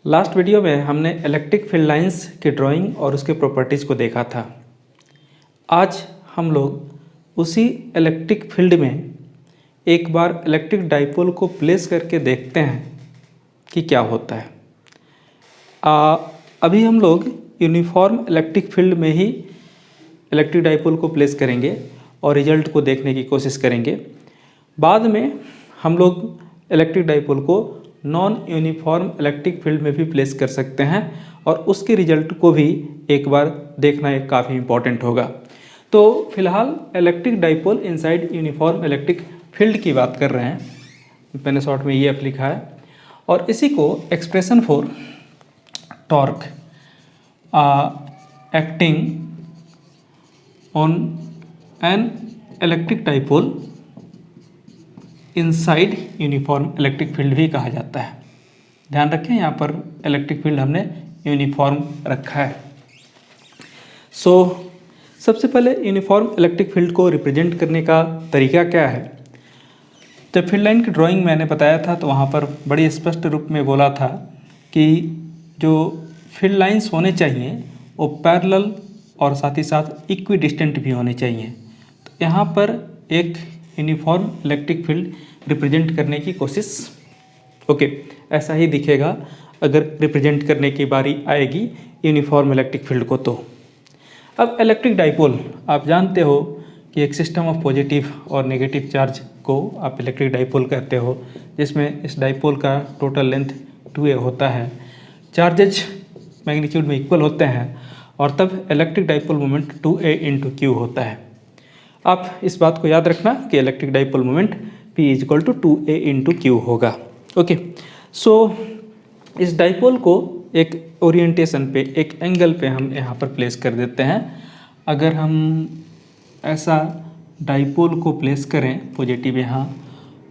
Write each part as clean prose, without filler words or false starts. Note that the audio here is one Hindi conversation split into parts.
लास्ट वीडियो में हमने इलेक्ट्रिक फील्ड लाइंस की ड्राइंग और उसके प्रॉपर्टीज़ को देखा था। आज हम लोग उसी इलेक्ट्रिक फील्ड में एक बार इलेक्ट्रिक डाइपोल को प्लेस करके देखते हैं कि क्या होता है। अभी हम लोग यूनिफॉर्म इलेक्ट्रिक फील्ड में ही इलेक्ट्रिक डाइपोल को प्लेस करेंगे और रिजल्ट को देखने की कोशिश करेंगे। बाद में हम लोग इलेक्ट्रिक डाइपोल को नॉन यूनिफॉर्म इलेक्ट्रिक फील्ड में भी प्लेस कर सकते हैं और उसके रिजल्ट को भी एक बार देखना एक काफ़ी इम्पॉर्टेंट होगा। तो फिलहाल electric dipole inside uniform electric field की बात कर रहे हैं। मैंने शॉर्ट में EF लिखा है और इसी को expression for torque acting on an electric dipole inside uniform electric field भी कहा जाता है। ध्यान रखें, यहाँ पर इलेक्ट्रिक फील्ड हमने यूनिफॉर्म रखा है। सबसे पहले यूनिफॉर्म इलेक्ट्रिक फील्ड को रिप्रेजेंट करने का तरीका क्या है। जब फील्ड लाइन की ड्राइंग मैंने बताया था तो वहाँ पर बड़ी स्पष्ट रूप में बोला था कि जो फील्ड लाइंस होने चाहिए वो पैरेलल और साथ ही साथ इक्वी डिस्टेंट भी होने चाहिए। तो यहाँ पर एक यूनिफॉर्म इलेक्ट्रिक फील्ड रिप्रेजेंट करने की कोशिश ऐसा ही दिखेगा अगर रिप्रेजेंट करने की बारी आएगी यूनिफॉर्म इलेक्ट्रिक फील्ड को। तो अब इलेक्ट्रिक डाइपोल आप जानते हो कि एक सिस्टम ऑफ पॉजिटिव और नेगेटिव चार्ज को आप इलेक्ट्रिक डाइपोल कहते हो, जिसमें इस डाइपोल का टोटल लेंथ 2a होता है। चार्जेज मैग्नीट्यूड में इक्वल होते हैं और तब electric dipole moment 2a × q होता है। आप इस बात को याद रखना कि electric dipole moment P = 2a × q होगा। इस डाइपोल को एक ओरिएंटेशन पे, एक एंगल पे हम यहाँ पर प्लेस कर देते हैं। अगर हम ऐसा डाइपोल को प्लेस करें, पॉजिटिव यहाँ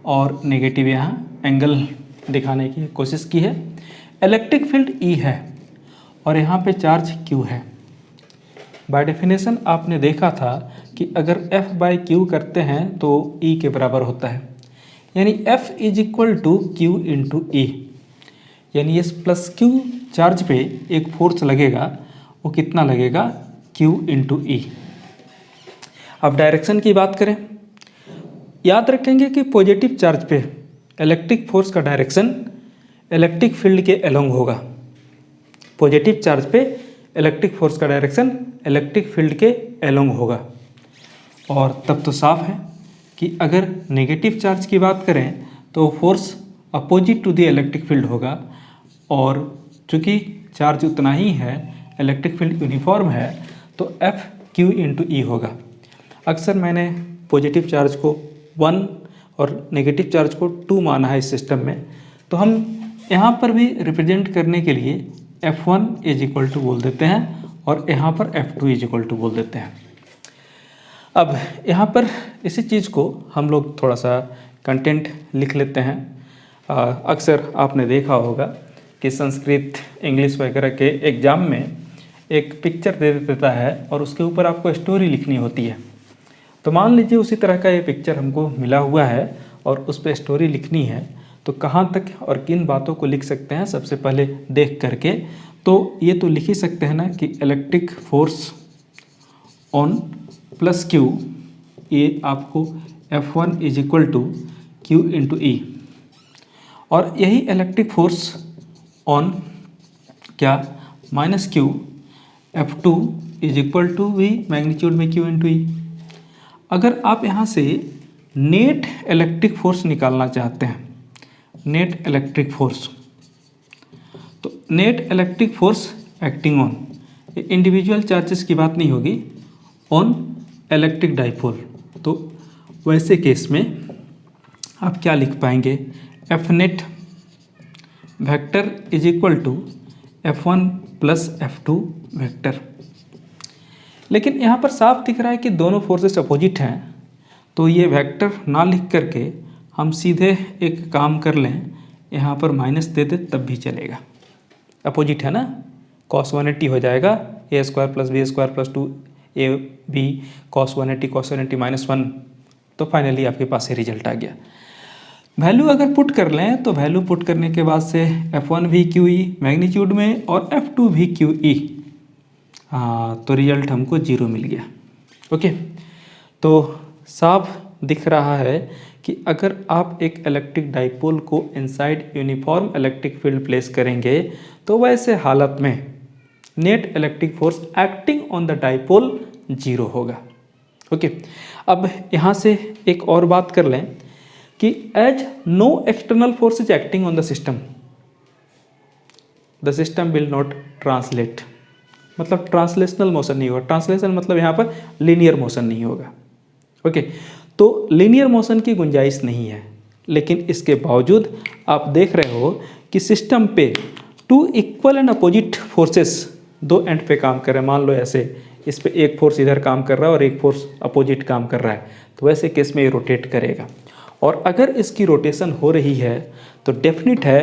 और नेगेटिव यहाँ, एंगल दिखाने की कोशिश की है। इलेक्ट्रिक फील्ड E है और यहाँ पे चार्ज Q है। बाय डेफिनेशन आपने देखा था कि अगर F/Q करते हैं तो E के बराबर होता है, यानी F = Q × E, यानी इस +Q चार्ज पे एक फोर्स लगेगा, वो कितना लगेगा, Q × E। अब डायरेक्शन की बात करें, याद रखेंगे कि पॉजिटिव चार्ज पे इलेक्ट्रिक फोर्स का डायरेक्शन इलेक्ट्रिक फील्ड के अलोंग होगा। पॉजिटिव चार्ज पे इलेक्ट्रिक फोर्स का डायरेक्शन इलेक्ट्रिक फील्ड के अलोंग होगा। और तब तो साफ है कि अगर नेगेटिव चार्ज की बात करें तो force opposite to the electric field होगा, और चूँकि चार्ज उतना ही है, इलेक्ट्रिक फील्ड यूनिफॉर्म है, तो F/Q × E होगा। अक्सर मैंने पॉजिटिव चार्ज को 1 और नेगेटिव चार्ज को 2 माना है इस सिस्टम में, तो हम यहाँ पर भी रिप्रेजेंट करने के लिए F1 = बोल देते हैं और यहाँ पर F2 = बोल देते हैं। अब यहाँ पर इसी चीज़ को हम लोग थोड़ा सा कंटेंट लिख लेते हैं। अक्सर आपने देखा होगा कि संस्कृत, इंग्लिश वगैरह के एग्ज़ाम में एक पिक्चर दे देता है और उसके ऊपर आपको स्टोरी लिखनी होती है। तो मान लीजिए उसी तरह का ये पिक्चर हमको मिला हुआ है और उस पर स्टोरी लिखनी है, तो कहाँ तक और किन बातों को लिख सकते हैं सबसे पहले देख करके। तो ये तो लिख ही सकते हैं ना कि इलेक्ट्रिक फोर्स ऑन +Q, ये आपको F1 = Q × E, और यही इलेक्ट्रिक फोर्स ऑन क्या -Q, F2 = भी मैग्नीट्यूड में Q × E। अगर आप यहाँ से नेट इलेक्ट्रिक फोर्स निकालना चाहते हैं, नेट इलेक्ट्रिक फोर्स, तो net electric force acting on, individual charges की बात नहीं होगी, ऑन इलेक्ट्रिक डाइपोल, तो वैसे केस में आप क्या लिख पाएंगे, Fnet vector = F1 + F2 vector. लेकिन यहाँ पर साफ दिख रहा है कि दोनों फोर्सेस अपोजिट हैं, तो ये वेक्टर ना लिख करके हम सीधे एक काम कर लें, यहाँ पर माइनस दे दे तब भी चलेगा, अपोजिट है ना। cos 180 हो जाएगा a² + b² + 2ab cos 180 -1, तो फाइनली आपके पास ये रिजल्ट आ गया। वैल्यू अगर पुट कर लें तो वैल्यू पुट करने के बाद से F1 भी QE मैग्नीट्यूड में और F2 भी QE, हाँ तो रिजल्ट हमको 0 मिल गया। ओके, तो साफ दिख रहा है कि अगर आप एक इलेक्ट्रिक डाइपोल को inside uniform electric field place करेंगे तो वैसे हालत में net electric force acting on the dipole 0 होगा। ओके, अब यहाँ से एक और बात कर लें कि as no external force is acting on the system will not translate, मतलब ट्रांसलेशनल मोशन नहीं होगा। ट्रांसलेशन मतलब यहाँ पर लीनियर मोशन नहीं होगा। ओके, तो लीनियर मोशन की गुंजाइश नहीं है, लेकिन इसके बावजूद आप देख रहे हो कि सिस्टम पे two equal and opposite forces दो एंड पे काम कर रहे हैं। मान लो ऐसे इस पे एक फोर्स इधर काम कर रहा है और एक फोर्स अपोजिट काम कर रहा है, तो वैसे केस में ये रोटेट करेगा। और अगर इसकी रोटेशन हो रही है तो डेफिनेट है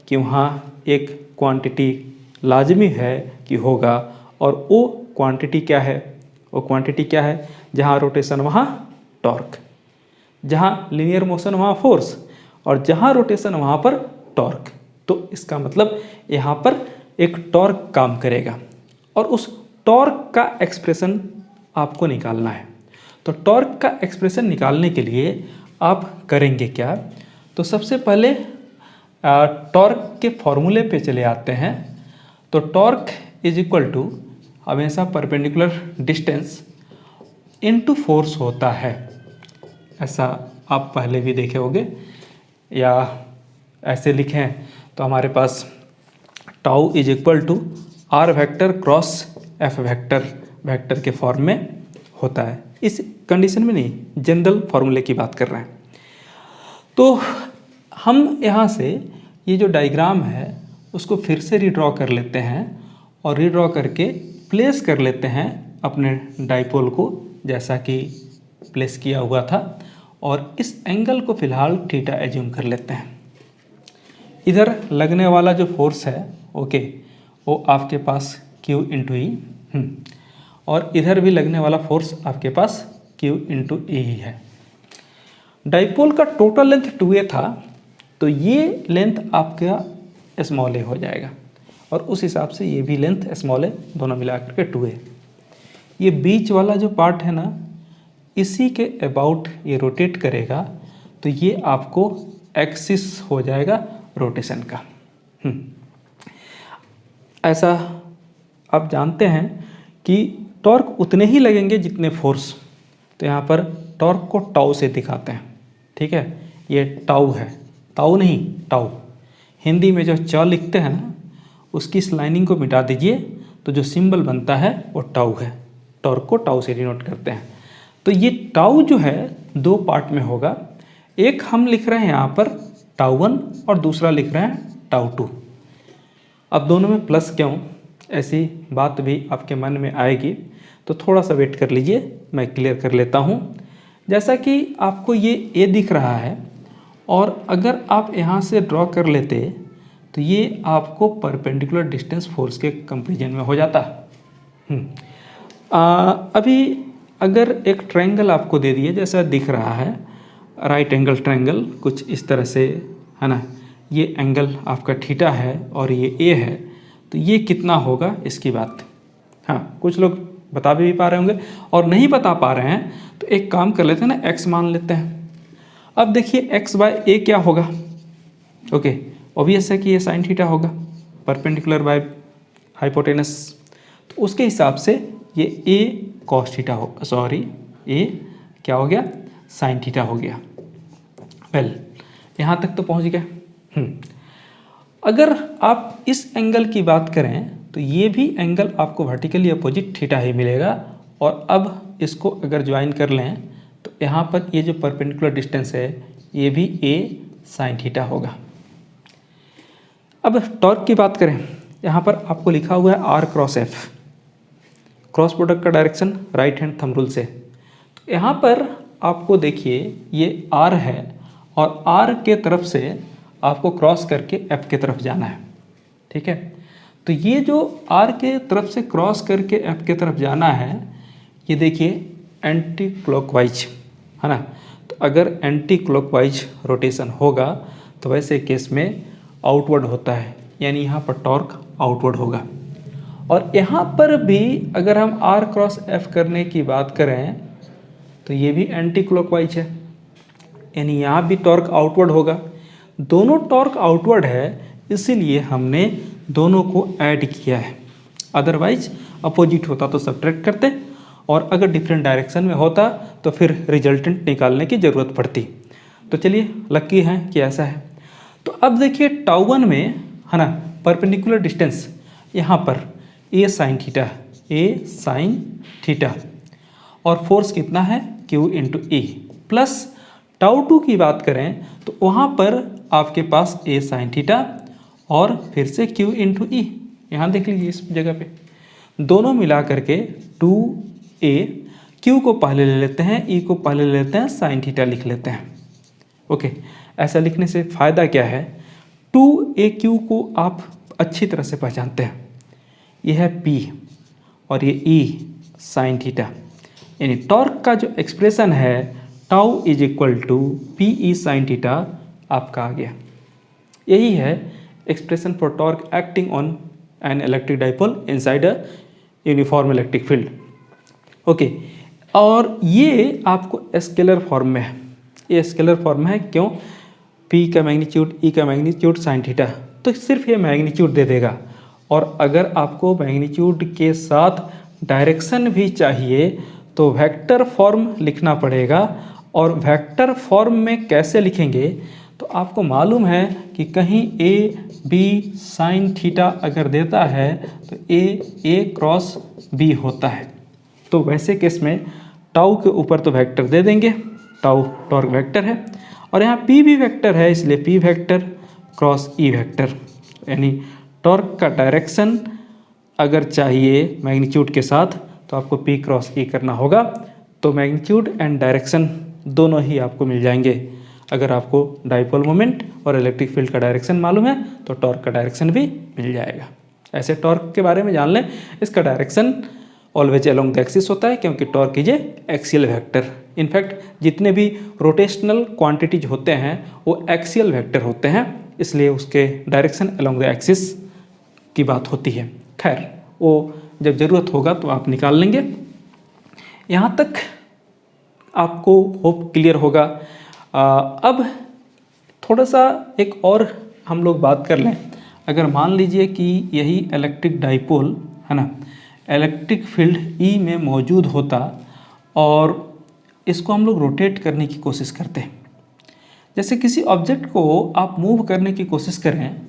कि वहाँ एक क्वांटिटी लाजमी है कि होगा, और वो क्वांटिटी क्या है? वो क्वांटिटी क्या है? जहाँ रोटेशन वहाँ टॉर्क, जहाँ लीनियर मोशन वहाँ फोर्स, और जहाँ रोटेशन वहाँ पर टॉर्क। तो इसका मतलब यहाँ पर एक टॉर्क काम करेगा और उस टॉर्क का एक्सप्रेशन आपको निकालना है। तो टॉर्क का एक्सप्रेशन निकालने के लिए आप करेंगे क्या? तो सबसे पहले टॉर्क के फॉर्मूले पे चले आते हैं। तो टॉर्क इज इक्वल टू हमेशा परपेंडिकुलर डिस्टेंस इनटू फोर्स होता है। ऐसा आप पहले भी देखे होंगे, या ऐसे लिखें तो हमारे पास tau is equal to R vector cross F vector, vector के फॉर्म में होता है। इस कंडीशन में नहीं, जनरल फॉर्मूले की बात कर रहे हैं। तो हम यहाँ से ये जो डायग्राम है उसको फिर से रीड्रॉ कर लेते हैं और रीड्रॉ करके प्लेस कर लेते हैं अपने डाइपोल को जैसा कि प्लेस किया हुआ था, और इस एंगल को फिलहाल थीटा एज्यूम कर लेते हैं। इधर लगने वाला जो फोर्स है ओके, वो आपके पास Q इंटू ई, और इधर भी लगने वाला फोर्स आपके पास Q इंटू ई ही है। डाइपोल का टोटल लेंथ 2a था, तो ये लेंथ आपका स्मॉल ए हो जाएगा, और उस हिसाब से ये भी लेंथ स्मॉल ए, दोनों मिलाकर के 2a। ये बीच वाला जो पार्ट है ना, इसी के अबाउट ये रोटेट करेगा, तो ये आपको एक्सिस हो जाएगा रोटेशन का। ऐसा आप जानते हैं कि टॉर्क उतने ही लगेंगे जितने फोर्स। तो यहाँ पर टॉर्क को टाउ से दिखाते हैं, ठीक है। ये टाउ है, ताउ नहीं टाउ। हिंदी में जो च लिखते हैं ना, उसकी इस लाइनिंग को मिटा दीजिए तो जो सिंबल बनता है वो टाउ है। टॉर्क को टाउ से डिनोट करते हैं। तो ये टाउ जो है दो पार्ट में होगा। एक हम लिख रहे हैं यहाँ पर टाउ 1 और दूसरा लिख रहे हैं टाउ 2। अब दोनों में प्लस क्यों, ऐसी बात भी आपके मन में आएगी, तो थोड़ा सा वेट कर लीजिए, मैं क्लियर कर लेता हूँ। जैसा कि आपको ये ए दिख रहा है, और अगर आप यहाँ से ड्रॉ कर लेते तो ये आपको परपेंडिकुलर डिस्टेंस फोर्स के कंपेरिजन में हो जाता। अभी अगर एक ट्रायंगल आपको दे दिए जैसा दिख रहा है, राइट एंगल ट्रायंगल कुछ इस तरह से है ना, ये एंगल आपका थीटा है और ये ए है, तो ये कितना होगा इसकी बात, हाँ कुछ लोग बता भी पा रहे होंगे, और नहीं बता पा रहे हैं तो एक काम कर लेते हैं ना, एक्स मान लेते हैं। अब देखिए एक्स बाय ए क्या होगा, ओके ऑब्वियस है कि ये साइन थीटा होगा, परपेंडिकुलर बाय हाइपोटेनस, तो उसके हिसाब से ये ए कॉस थीटा हो, सॉरी ए क्या हो गया, साइन थीटा हो गया। वेल यहाँ तक तो पहुँच गए। अगर आप इस एंगल की बात करें तो ये भी एंगल आपको वर्टिकली अपोजिट थीटा ही मिलेगा, और अब इसको अगर ज्वाइन कर लें तो यहाँ पर ये जो परपेंडिकुलर डिस्टेंस है ये भी ए साइन थीटा होगा। अब टॉर्क की बात करें, यहाँ पर आपको लिखा हुआ है R cross F, cross product का direction right hand thumb rule से। तो यहाँ पर आपको देखिए ये आर है, और आर के तरफ से आपको क्रॉस करके एफ के तरफ जाना है, ठीक है। तो ये जो आर के तरफ से क्रॉस करके एफ के तरफ जाना है, ये देखिए एंटी क्लॉकवाइज है ना, तो अगर एंटी क्लॉकवाइज रोटेशन होगा तो वैसे केस में आउटवर्ड होता है, यानी यहाँ पर टॉर्क आउटवर्ड होगा। और यहाँ पर भी अगर हम R क्रॉस F करने की बात करें तो ये भी एंटी क्लॉकवाइज है, यानी यहाँ भी टॉर्क आउटवर्ड होगा। दोनों टॉर्क आउटवर्ड है, इसीलिए हमने दोनों को ऐड किया है। अदरवाइज अपोजिट होता तो सब्ट्रैक्ट करते, और अगर डिफरेंट डायरेक्शन में होता तो फिर रिजल्टेंट निकालने की ज़रूरत पड़ती। तो चलिए लकी है कि ऐसा है। तो अब देखिए τ1 में है ना, परपेंडिकुलर डिस्टेंस यहाँ पर a sin थीटा और फोर्स कितना है Q इंटू E, प्लस τ2 की बात करें तो वहाँ पर आपके पास a sin थीटा और फिर से Q इंटू E। यहाँ देख लीजिए इस जगह पे दोनों मिला करके 2a, Q को पहले ले लेते हैं, E को पहले ले लेते हैं, sin थीटा लिख लेते हैं। ओके, ऐसा लिखने से फ़ायदा क्या है, 2aq को आप अच्छी तरह से पहचानते हैं, यह है P और ये E sin थीटा, यानी टॉर्क का जो एक्सप्रेशन है tau is equal to PE sin theta आपका आ गया। यही है expression for torque acting on an electric dipole inside a uniform electric field. Okay, और ये आपको स्केलर फॉर्म में है, ये स्केलर फॉर्म है क्यों, P का मैग्नीट्यूड E का मैग्नीट्यूड sin थीटा, तो सिर्फ ये मैग्नीट्यूड दे देगा। और अगर आपको मैग्नीट्यूड के साथ डायरेक्शन भी चाहिए तो वेक्टर फॉर्म लिखना पड़ेगा। और वेक्टर फॉर्म में कैसे लिखेंगे, तो आपको मालूम है कि कहीं A B sin थीटा अगर देता है तो A क्रॉस B होता है, तो वैसे केस में टाउ के ऊपर तो वेक्टर दे देंगे, टाउ टॉर्क वेक्टर है, और यहाँ P भी वेक्टर है, इसलिए P vector cross E vector, यानी टॉर्क का डायरेक्शन अगर चाहिए मैग्नीट्यूड के साथ तो आपको P क्रॉस E करना होगा। तो मैग्नीट्यूड एंड डायरेक्शन दोनों ही आपको मिल जाएंगे। अगर आपको डाइपोल मोमेंट और इलेक्ट्रिक फील्ड का डायरेक्शन मालूम है तो टॉर्क का डायरेक्शन भी मिल जाएगा। ऐसे टॉर्क के बारे में जान लें, इसका direction always along the axis होता है, क्योंकि torque is a axial vector. In fact जितने भी रोटेशनल क्वांटिटीज होते हैं वो एक्सियल वेक्टर होते हैं, इसलिए उसके डायरेक्शन अलोंग द एक्सिस की बात होती है। खैर, वो जब ज़रूरत होगा तो आप निकाल लेंगे। यहाँ तक आपको होप क्लियर होगा। अब थोड़ा सा एक और हम लोग बात कर लें। अगर मान लीजिए कि यही इलेक्ट्रिक डाइपोल है ना, इलेक्ट्रिक फील्ड E में मौजूद होता और इसको हम लोग रोटेट करने की कोशिश करते हैं। जैसे किसी ऑब्जेक्ट को आप मूव करने की कोशिश करें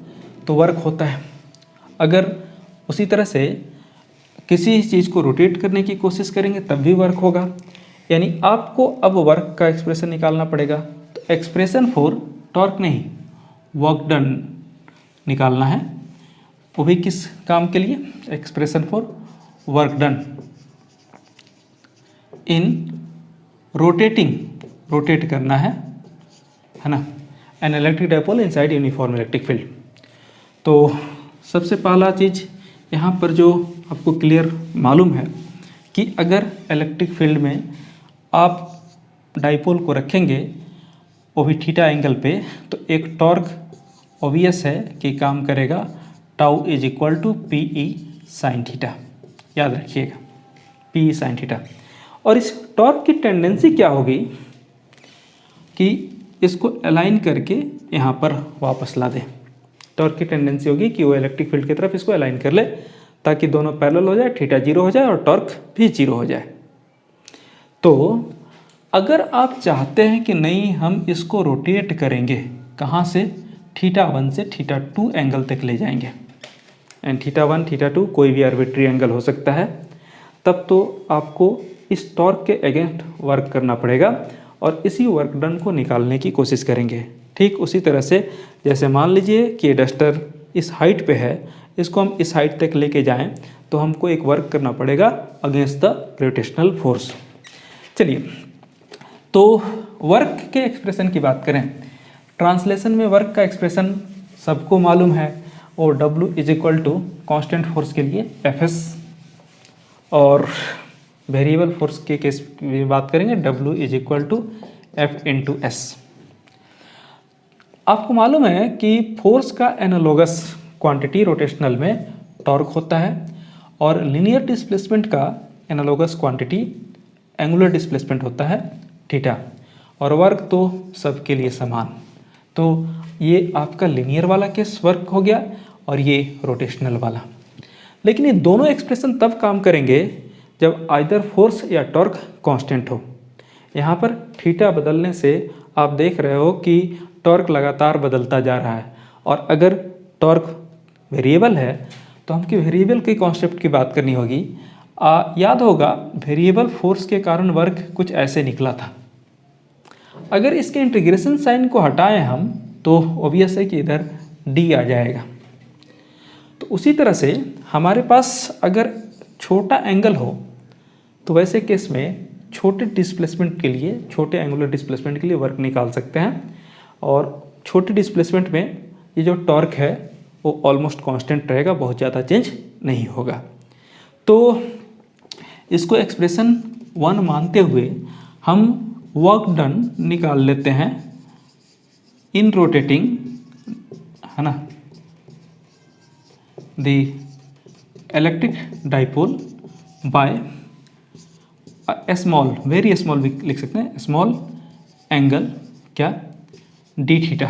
तो वर्क होता है, अगर उसी तरह से किसी चीज़ को रोटेट करने की कोशिश करेंगे तब भी वर्क होगा। यानी आपको अब वर्क का एक्सप्रेशन निकालना पड़ेगा। तो एक्सप्रेशन फॉर टॉर्क नहीं, वर्क डन निकालना है, वो भी किस काम के लिए, expression for work done in rotating, rotate करना है ना, N electric dipole inside uniform electric field. तो सबसे पहला चीज़ यहाँ पर जो आपको क्लियर मालूम है कि अगर इलेक्ट्रिक फील्ड में आप डाइपोल को रखेंगे वो भी थीटा एंगल पे, तो एक टॉर्क ऑब्वियस है कि काम करेगा, tau is equal to PE sin theta, याद रखिएगा PE sin थीटा। और इस टॉर्क की टेंडेंसी क्या होगी कि इसको अलाइन करके यहाँ पर वापस ला दे। टॉर्क की टेंडेंसी होगी कि वो इलेक्ट्रिक फील्ड की तरफ इसको अलाइन कर ले ताकि दोनों पैरेलल हो जाए, थीटा 0 हो जाए और टॉर्क भी 0 हो जाए। तो अगर आप चाहते हैं कि नहीं हम इसको रोटेट करेंगे, कहाँ से, θ1 से θ2 एंगल तक ले जाएंगे, एंड θ1 θ2 कोई भी आर्बिट्री एंगल हो सकता है, तब तो आपको इस टॉर्क के अगेंस्ट वर्क करना पड़ेगा और इसी वर्क डन को निकालने की कोशिश करेंगे। ठीक उसी तरह से जैसे मान लीजिए कि डस्टर इस हाइट पे है, इसको हम इस हाइट तक लेके जाएं तो हमको एक वर्क करना पड़ेगा अगेंस्ट द ग्रेविटेशनल फोर्स। चलिए, तो वर्क के एक्सप्रेशन की बात करें, ट्रांसलेशन में वर्क का एक्सप्रेशन सबको मालूम है, और W is equal to constant force के लिए Fs, और वेरिएबल फोर्स के केस में बात करेंगे W is equal to F into s. आपको मालूम है कि फोर्स का एनालोगस क्वांटिटी रोटेशनल में टॉर्क होता है और लीनियर डिस्प्लेसमेंट का एनालोगस क्वांटिटी एंगुलर डिस्प्लेसमेंट होता है थीटा, और वर्क तो सबके लिए समान। तो ये आपका लीनियर वाला केस वर्क हो गया और ये रोटेशनल वाला। लेकिन ये दोनों एक्सप्रेशन तब काम करेंगे जब आइदर फोर्स या टॉर्क कांस्टेंट हो। यहाँ पर थीटा बदलने से आप देख रहे हो कि टॉर्क लगातार बदलता जा रहा है, और अगर टॉर्क वेरिएबल है तो हमको वेरिएबल के कॉन्सेप्ट की बात करनी होगी। याद होगा वेरिएबल फोर्स के कारण वर्क कुछ ऐसे निकला था। अगर इसके इंटीग्रेशन साइन को हटाएं हम तो ऑब्वियस है कि इधर डी आ जाएगा। तो उसी तरह से हमारे पास अगर छोटा एंगल हो तो वैसे केस में छोटे डिस्प्लेसमेंट के लिए, छोटे एंगुलर डिस्प्लेसमेंट के लिए वर्क निकाल सकते हैं, और छोटे डिस्प्लेसमेंट में ये जो टॉर्क है वो ऑलमोस्ट कांस्टेंट रहेगा, बहुत ज़्यादा चेंज नहीं होगा। तो इसको एक्सप्रेशन 1 मानते हुए हम वर्क डन निकाल लेते हैं इन रोटेटिंग, है ना, the electric dipole by small, very small भी लिख सकते हैं, स्मॉल एंगल क्या, डी थीटा।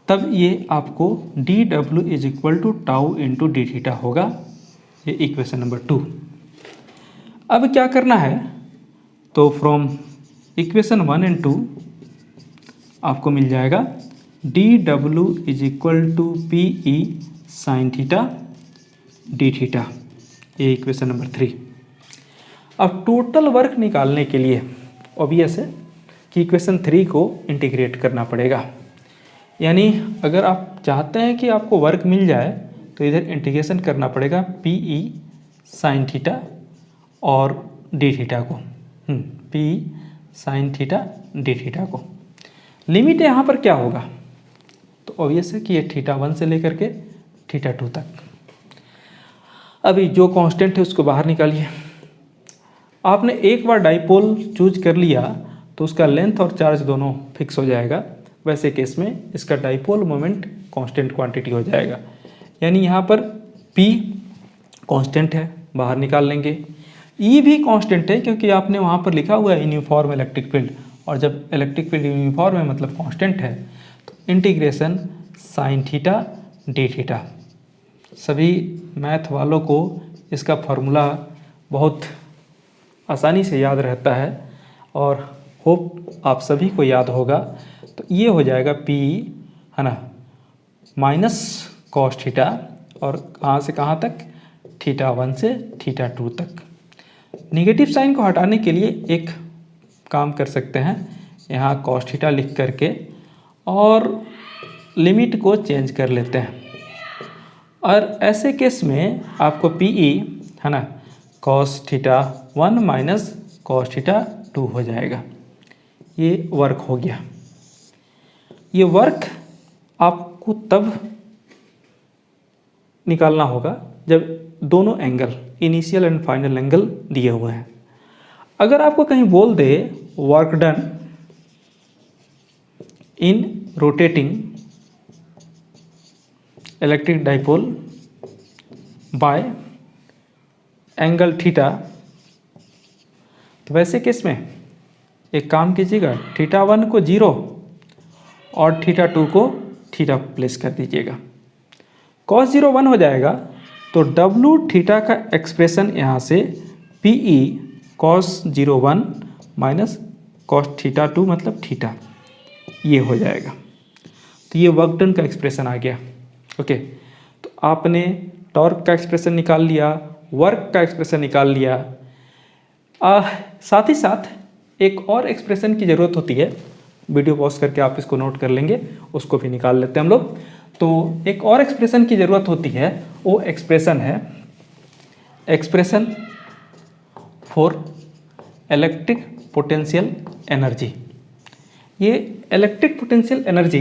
तब ये आपको डी डब्ल्यू is equal to tau into d theta होगा। ये इक्वेशन नंबर 2। अब क्या करना है, तो फ्रॉम इक्वेशन 1 एंड 2 आपको मिल जाएगा डी डब्ल्यू is equal to p e sine theta d theta. ये इक्वेशन नंबर 3। अब टोटल वर्क निकालने के लिए ऑब्वियस है कि इक्वेशन 3 को इंटीग्रेट करना पड़ेगा। यानी अगर आप चाहते हैं कि आपको वर्क मिल जाए तो इधर इंटीग्रेशन करना पड़ेगा पी ई साइन थीटा और डी थीटा को, P sign theta d theta को। लिमिट यहाँ पर क्या होगा, तो ऑब्वियस है कि ये थीटा 1 से लेकर के थीटा 2 तक। अभी जो कांस्टेंट है उसको बाहर निकालिए। आपने एक बार डाइपोल चूज कर लिया तो उसका लेंथ और चार्ज दोनों फिक्स हो जाएगा। वैसे केस में इसका डाइपोल मोमेंट कांस्टेंट क्वांटिटी हो जाएगा। यानी यहाँ पर P कांस्टेंट है, बाहर निकाल लेंगे। E भी कांस्टेंट है क्योंकि आपने वहाँ पर लिखा हुआ है यूनिफॉर्म इलेक्ट्रिक फील्ड, और जब इलेक्ट्रिक फील्ड यूनिफॉर्म है मतलब कांस्टेंट है, तो integration sign theta d theta. सभी मैथ वालों को इसका फॉर्मूला बहुत आसानी से याद रहता है और होप आप सभी को याद होगा। तो ये हो जाएगा P, है ना, माइनस कॉस थीटा, और कहाँ से कहाँ तक, थीटा 1 से थीटा 2 तक। निगेटिव साइन को हटाने के लिए एक काम कर सकते हैं, यहाँ कॉस थीटा लिख करके और लिमिट को चेंज कर लेते हैं। और ऐसे केस में आपको PE, है ना, cos theta 1 minus cos theta 2 हो जाएगा। ये वर्क हो गया। ये वर्क आपको तब निकालना होगा जब दोनों angle, initial and final angle दिए हुए हैं। अगर आपको कहीं बोल they work done in rotating electric dipole bye angle theta, तो वैसे केस में एक काम कीजिएगा, थीटा 1 को 0 और थीटा 2 को थीटा प्लेस कर दीजिएगा। कॉस 0 1 हो जाएगा, तो डब्लू थीटा का एक्सप्रेशन यहाँ से P E cos 0 1 minus cos theta 2 मतलब थीटा, ये हो जाएगा। तो ये वर्क डन का एक्सप्रेशन आ गया। ओके, तो आपने टॉर्क का एक्सप्रेशन निकाल लिया, वर्क का एक्सप्रेशन निकाल लिया। साथ ही साथ एक और एक्सप्रेशन की ज़रूरत होती है, वीडियो पॉज करके आप इसको नोट कर लेंगे, उसको भी निकाल लेते हैं हम लोग। तो एक और एक्सप्रेशन की ज़रूरत होती है, वो एक्सप्रेशन है expression for electric potential energy. ये इलेक्ट्रिक पोटेंशियल एनर्जी,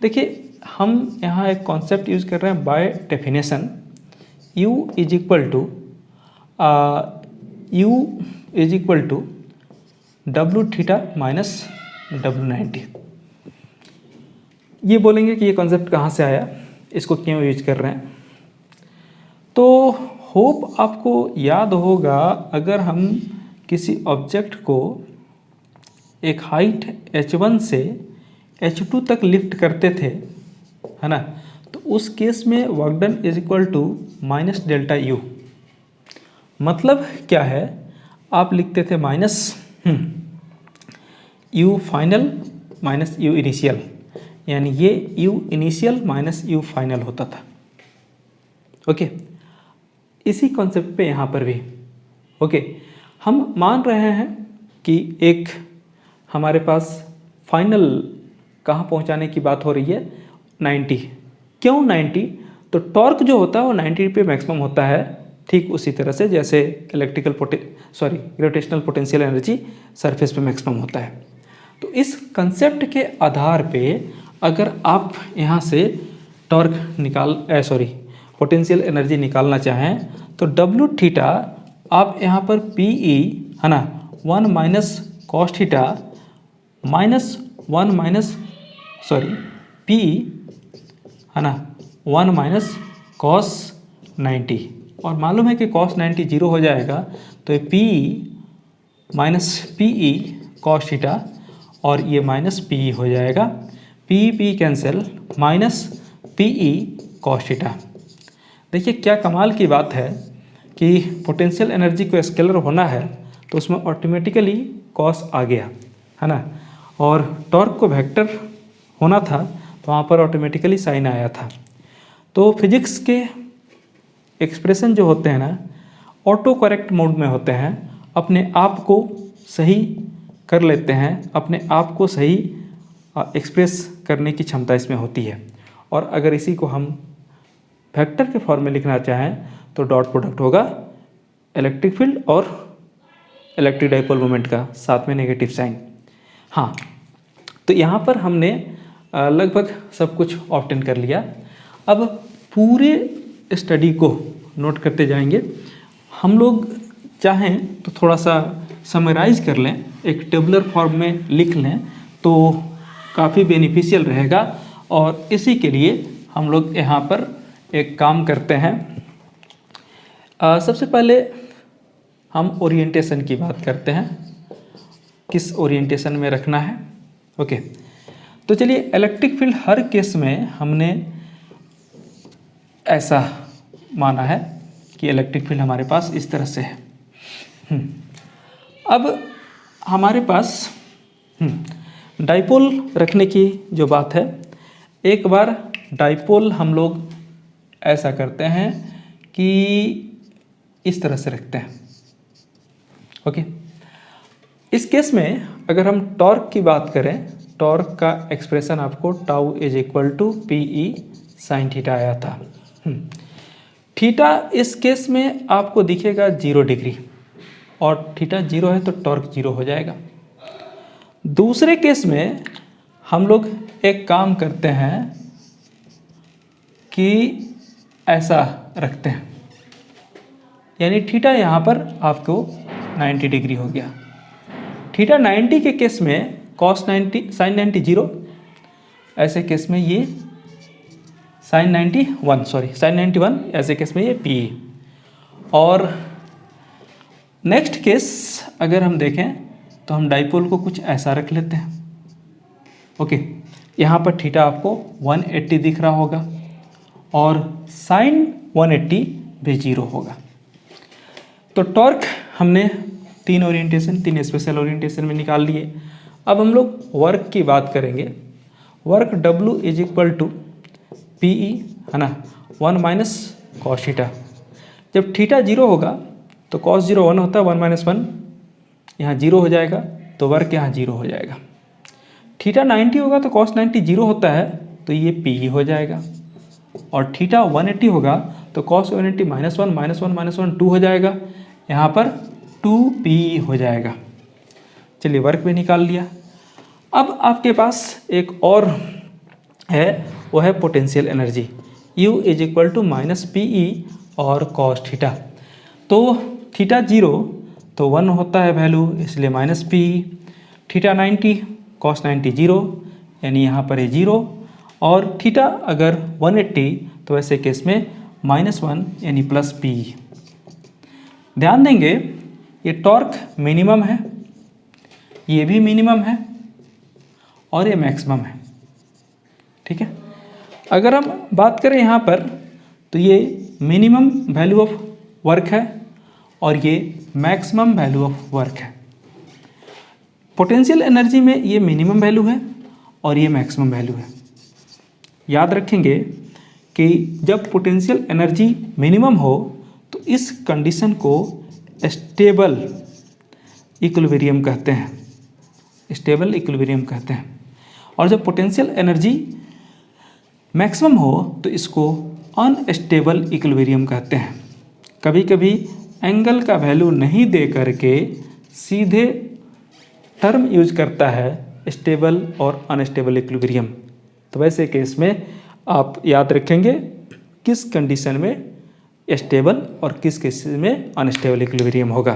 देखिए हम यहाँ एक कॉन्सेप्ट यूज़ कर रहे हैं by definition, U is equal to डब्लू थीटा माइनस W90। ये बोलेंगे कि ये कॉन्सेप्ट कहाँ से आया, इसको क्यों यूज कर रहे हैं। तो होप आपको याद होगा, अगर हम किसी ऑब्जेक्ट को एक हाइट h1 से h2 तक लिफ्ट करते थे, है ना, तो उस केस में work done is equal to minus delta u. मतलब क्या है, आप लिखते थे minus u final minus u initial, यानी ये u initial minus u final होता था। ओके, इसी कॉन्सेप्ट पे यहाँ पर भी ओके हम मान रहे हैं कि एक हमारे पास फाइनल कहाँ पहुँचाने की बात हो रही है, 90। क्यों 90? तो टॉर्क जो होता है वो 90 पे मैक्सिमम होता है, ठीक उसी तरह से जैसे ग्रेविटेशनल पोटेंशियल एनर्जी सरफेस पे मैक्सिमम होता है। तो इस कंसेप्ट के आधार पे अगर आप यहाँ से पोटेंशियल एनर्जी निकालना चाहें तो डब्लू थीटा आप यहाँ पर पीई है ना 1 minus cos theta minus 1 minus PE है ना 1 माइनस कॉस 90, और मालूम है कि कॉस 90 जीरो हो जाएगा, तो ये PE minus PE cos theta और ये माइनस पीई हो जाएगा, p cancel minus PE cos theta. देखिए क्या कमाल की बात है कि पोटेंशियल एनर्जी को स्केलर होना है तो उसमें ऑटोमेटिकली कॉस आ गया, है ना, और टॉर्क को वेक्टर होना था तो वहाँ पर ऑटोमेटिकली साइन आया था। तो फिजिक्स के एक्सप्रेशन जो होते हैं ना, ऑटो करेक्ट मोड में होते हैं, अपने आप को सही कर लेते हैं, अपने आप को सही एक्सप्रेस करने की क्षमता इसमें होती है। और अगर इसी को हम वेक्टर के फॉर्म में लिखना चाहें तो डॉट प्रोडक्ट होगा इलेक्ट्रिक फील्ड और इलेक्ट्रिक डाइपोल मोमेंट का, साथ में नेगेटिव साइन। हाँ, तो यहाँ पर हमने लगभग सब कुछ ऑब्टेन कर लिया। अब पूरे स्टडी को नोट करते जाएंगे। हम लोग चाहें तो थोड़ा सा समराइज कर लें, एक टेबुलर फॉर्म में लिख लें तो काफ़ी बेनिफिशियल रहेगा। और इसी के लिए हम लोग यहाँ पर एक काम करते हैं। सबसे पहले हम ओरिएंटेशन की बात करते हैं, किस ओरिएंटेशन में रखना है। ओके, तो चलिए इलेक्ट्रिक फील्ड हर केस में हमने ऐसा माना है कि इलेक्ट्रिक फील्ड हमारे पास इस तरह से है। अब हमारे पास डाइपोल रखने की जो बात है, एक बार डाइपोल हम लोग ऐसा करते हैं कि इस तरह से रखते हैं। ओके, इस केस में अगर हम टॉर्क की बात करें, टॉर्क का एक्सप्रेशन आपको tau is equal to PE sine theta आया था। थीटा इस केस में आपको दिखेगा 0 डिग्री, और थीटा 0 है तो टॉर्क 0 हो जाएगा। दूसरे केस में हम लोग एक काम करते हैं कि ऐसा रखते हैं, यानी थीटा यहाँ पर आपको 90 डिग्री हो गया। थीटा 90 के केस में कॉस 90 साइन 90 0, ऐसे केस में ये साइन 91, ऐसे केस में ये पी। और नेक्स्ट केस अगर हम देखें तो हम डाइपोल को कुछ ऐसा रख लेते हैं। ओके, यहाँ पर थीटा आपको 180 दिख रहा होगा और साइन 180 भी 0 होगा। तो टॉर्क हमने तीन स्पेशल ओरिएंटेशन में निकाल लिए। अब हम लोग वर्क की बात करेंगे। Work W is equal to PE, है ना, 1 माइनस कॉस थीटा। जब थीटा 0 होगा तो कॉस 0 1 होता है, 1 माइनस 1 यहाँ 0 हो जाएगा, तो वर्क यहाँ 0 हो जाएगा। थीटा 90 होगा तो कॉस 90 0 होता है, तो ये पीई हो जाएगा। और थीटा 180 होगा तो कॉस 180 -1 -1 2 हो जाएगा, यहाँ पर 2p हो जाएगा। चलिए वर्क भी निकाल लिया। अब आपके पास एक और है, वो है potential energy. U is equal to -PE और कॉस थीटा। तो थीटा 0 तो तो 1 होता है वैल्यू, इसलिए माइनस पी। थीटा 90 कॉस 90 0, यानी यहाँ पर है 0। और थीटा अगर 180 तो ऐसे केस में -1 यानी प्लस पी। ध्यान देंगे ये टॉर्क मिनिमम है, ये भी मिनिमम है और ये मैक्सिमम है। ठीक है, अगर हम बात करें यहाँ पर तो ये मिनिमम वैल्यू ऑफ वर्क है और ये मैक्सिमम वैल्यू ऑफ वर्क है। पोटेंशियल एनर्जी में ये मिनिमम वैल्यू है और ये मैक्सिमम वैल्यू है। याद रखेंगे कि जब पोटेंशियल एनर्जी मिनिमम हो तो इस कंडीशन को स्टेबल इक्विलिब्रियम कहते हैं, स्टेबल इक्विलिब्रियम कहते हैं। और जब पोटेंशियल एनर्जी मैक्सिमम हो तो इसको अनस्टेबल इक्विलिब्रियम कहते हैं। कभी कभी एंगल का वैल्यू नहीं दे करके सीधे टर्म यूज करता है स्टेबल और अनस्टेबल इक्विलिब्रियम। तो वैसे केस में आप याद रखेंगे किस कंडीशन में स्टेबल और किस केस में अनस्टेबल इक्विलिब्रियम होगा।